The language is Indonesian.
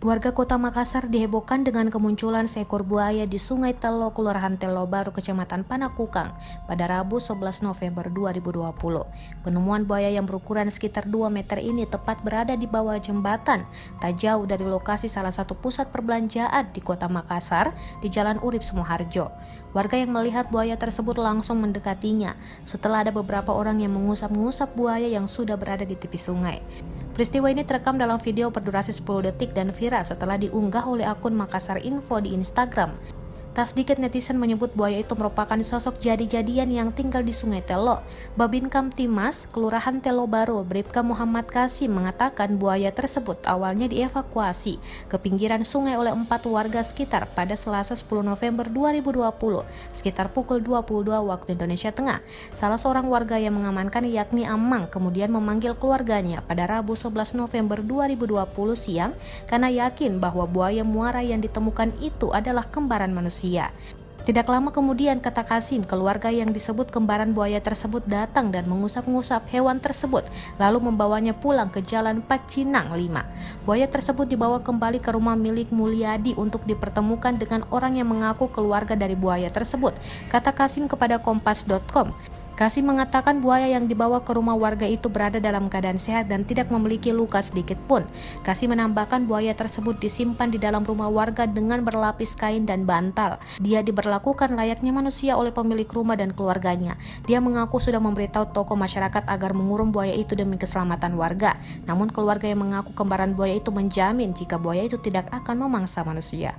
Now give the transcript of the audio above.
Warga Kota Makassar dihebohkan dengan kemunculan seekor buaya di Sungai Telo, Kelurahan Telo Baru, Kecamatan Panakukang pada Rabu 11 November 2020. Penemuan buaya yang berukuran sekitar 2 meter ini tepat berada di bawah jembatan, tak jauh dari lokasi salah satu pusat perbelanjaan di Kota Makassar di Jalan Urip Sumoharjo. Warga yang melihat buaya tersebut langsung mendekatinya setelah ada beberapa orang yang mengusap-ngusap buaya yang sudah berada di tepi sungai. Peristiwa ini terekam dalam video berdurasi 10 detik dan viral setelah diunggah oleh akun Makassar Info di Instagram. Tak sedikit netizen menyebut buaya itu merupakan sosok jadi-jadian yang tinggal di Sungai Telo. Babin Kamtimas, Kelurahan Telo Baru, Bribka Muhammad Kasim mengatakan buaya tersebut awalnya dievakuasi ke pinggiran sungai oleh 4 warga sekitar pada Selasa 10 November 2020 sekitar pukul 22 waktu Indonesia Tengah. Salah seorang warga yang mengamankan yakni Amang kemudian memanggil keluarganya pada Rabu 11 November 2020 siang karena yakin bahwa buaya muara yang ditemukan itu adalah kembaran manusia. Tidak lama kemudian, kata Kasim, keluarga yang disebut kembaran buaya tersebut datang dan mengusap-ngusap hewan tersebut, lalu membawanya pulang ke Jalan Pacinang 5. Buaya tersebut dibawa kembali ke rumah milik Mulyadi untuk dipertemukan dengan orang yang mengaku keluarga dari buaya tersebut, kata Kasim kepada Kompas.com. Kasim mengatakan buaya yang dibawa ke rumah warga itu berada dalam keadaan sehat dan tidak memiliki luka sedikit pun. Kasim menambahkan buaya tersebut disimpan di dalam rumah warga dengan berlapis kain dan bantal. Dia diberlakukan layaknya manusia oleh pemilik rumah dan keluarganya. Dia mengaku sudah memberitahu tokoh masyarakat agar mengurung buaya itu demi keselamatan warga. Namun keluarga yang mengaku kembaran buaya itu menjamin jika buaya itu tidak akan memangsa manusia.